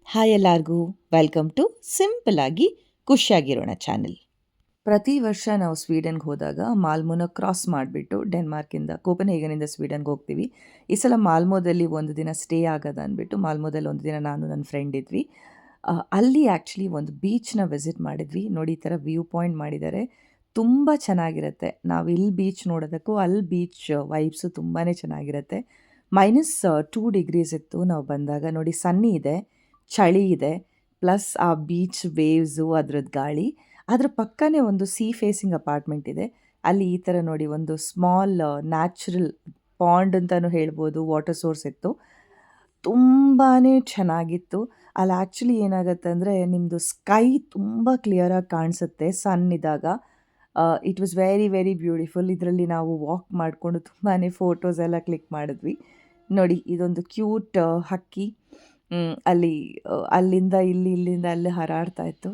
Hi ಎಲ್ಲರಿಗೂ, welcome to simple ಆಗಿ ಖುಷಿಯಾಗಿರೋಣ channel. ಪ್ರತಿ ವರ್ಷ ನಾವು ಸ್ವೀಡನ್ಗೆ ಹೋದಾಗ ಮಾಲ್ಮೋನ ಕ್ರಾಸ್ ಮಾಡಿಬಿಟ್ಟು ಡೆನ್ಮಾರ್ಕಿಂದ ಕೋಪನ್ಹೇಗನಿಂದ ಸ್ವೀಡನ್ಗೆ ಹೋಗ್ತೀವಿ. ಈ ಸಲ ಮಾಲ್ಮೋದಲ್ಲಿ ಒಂದು ದಿನ ಸ್ಟೇ ಆಗೋದು ಅಂದ್ಬಿಟ್ಟು ಮಾಲ್ಮೋದಲ್ಲಿ ಒಂದು ದಿನ ನಾನು ನನ್ನ ಫ್ರೆಂಡ್ ಇದ್ವಿ. ಅಲ್ಲಿ ಆ್ಯಕ್ಚುಲಿ ಒಂದು ಬೀಚ್ನ ವಿಸಿಟ್ ಮಾಡಿದ್ವಿ. ನೋಡಿ, ಈ ಥರ ವ್ಯೂ ಪಾಯಿಂಟ್ ಮಾಡಿದ್ದಾರೆ, ತುಂಬ ಚೆನ್ನಾಗಿರುತ್ತೆ. ನಾವು ಇಲ್ಲಿ ಬೀಚ್ ನೋಡೋದಕ್ಕೂ ಅಲ್ಲಿ ಬೀಚ್ ವೈಬ್ಸು ತುಂಬಾ ಚೆನ್ನಾಗಿರುತ್ತೆ. -2 ಡಿಗ್ರೀಸ್ ಇತ್ತು ನಾವು ಬಂದಾಗ. ನೋಡಿ, ಸನ್ನಿ ಇದೆ, ಚಳಿ ಇದೆ, ಪ್ಲಸ್ ಆ ಬೀಚ್ ವೇವ್ಸು, ಅದ್ರದ್ದು ಗಾಳಿ. ಅದ್ರ ಪಕ್ಕನೇ ಒಂದು ಫೇಸಿಂಗ್ ಅಪಾರ್ಟ್ಮೆಂಟ್ ಇದೆ. ಅಲ್ಲಿ ಈ ಥರ ನೋಡಿ ಒಂದು ಸ್ಮಾಲ್ ನ್ಯಾಚುರಲ್ ಪಾಂಡ್ ಅಂತಲೂ ಹೇಳ್ಬೋದು, ವಾಟರ್ ಸೋರ್ಸ್ ಇತ್ತು. ತುಂಬಾ ಚೆನ್ನಾಗಿತ್ತು. ಅಲ್ಲಿ ಆ್ಯಕ್ಚುಲಿ ಏನಾಗುತ್ತೆ ಅಂದರೆ ನಿಮ್ಮದು ಸ್ಕೈ ತುಂಬ ಕ್ಲಿಯರಾಗಿ ಕಾಣಿಸುತ್ತೆ ಸನ್ ಇದ್ದಾಗ. It was very very beautiful. ಇದರಲ್ಲಿ ನಾವು ವಾಕ್ ಮಾಡಿಕೊಂಡು ತುಂಬಾ ಫೋಟೋಸ್ ಎಲ್ಲ ಕ್ಲಿಕ್ ಮಾಡಿದ್ವಿ. ನೋಡಿ, ಇದೊಂದು ಕ್ಯೂಟ್ ಹಕ್ಕಿ ಅಲ್ಲಿಂದ ಇಲ್ಲಿಂದ ಅಲ್ಲಿ ಹಾರಾಡ್ತಾ ಇತ್ತು.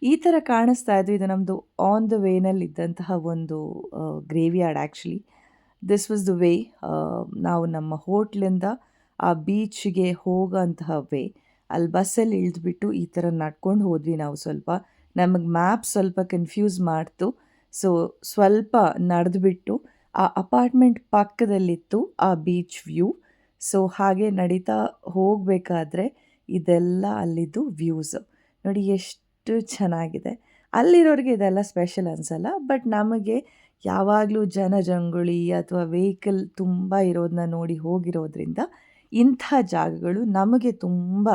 ಈ ಥರ ಕಾಣಿಸ್ತಾ ಇದ್ದು. ಇದು ನಮ್ಮದು ಆನ್ ದ ವೇನಲ್ಲಿ ಇದ್ದಂತಹ ಒಂದು grave yard. Actually this was the way. ನಾವು ನಮ್ಮ ಹೋಟ್ಲಿಂದ ಆ ಬೀಚ್ಗೆ ಹೋಗೋಂತಹ ವೇ. ಅಲ್ಲಿ ಬಸ್ಸಲ್ಲಿ ಇಳಿದ್ಬಿಟ್ಟು ಈ ಥರ ನಡ್ಕೊಂಡು ಹೋದ್ವಿ ನಾವು. ನಮಗೆ ಮ್ಯಾಪ್ ಸ್ವಲ್ಪ ಕನ್ಫ್ಯೂಸ್ ಮಾಡ್ತು. ಸೊ ಸ್ವಲ್ಪ ನಡೆದ್ಬಿಟ್ಟು ಆ ಅಪಾರ್ಟ್ಮೆಂಟ್ ಪಕ್ಕದಲ್ಲಿತ್ತು ಆ ಬೀಚ್ ವ್ಯೂ. ಸೊ ಹಾಗೆ ನಡೀತಾ ಹೋಗಬೇಕಾದ್ರೆ ಇದೆಲ್ಲ ಅಲ್ಲಿದ್ದು ವ್ಯೂಸ್ ನೋಡಿ, ಎಷ್ಟು ಚೆನ್ನಾಗಿದೆ. ಅಲ್ಲಿರೋರಿಗೆ ಇದೆಲ್ಲ ಸ್ಪೆಷಲ್ ಅನಿಸಲ್ಲ, ಬಟ್ ನಮಗೆ ಯಾವಾಗಲೂ ಜನಜಂಗುಳಿ ಅಥವಾ ವೆಹಿಕಲ್ ತುಂಬ ಇರೋದನ್ನ ನೋಡಿ ಹೋಗಿರೋದ್ರಿಂದ ಇಂಥ ಜಾಗಗಳು ನಮಗೆ ತುಂಬ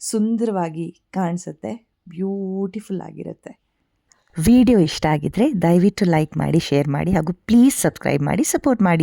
ಸುಂದರವಾಗಿ ಕಾಣಿಸುತ್ತೆ, ಬ್ಯೂಟಿಫುಲ್ ಆಗಿರುತ್ತೆ. ವಿಡಿಯೋ ಇಷ್ಟ ಆಗಿದ್ರೆ ದಯವಿಟ್ಟು ಲೈಕ್ ಮಾಡಿ, ಶೇರ್ ಮಾಡಿ ಹಾಗೂ ಪ್ಲೀಸ್ ಸಬ್ಸ್ಕ್ರೈಬ್ ಮಾಡಿ, ಸಪೋರ್ಟ್ ಮಾಡಿ.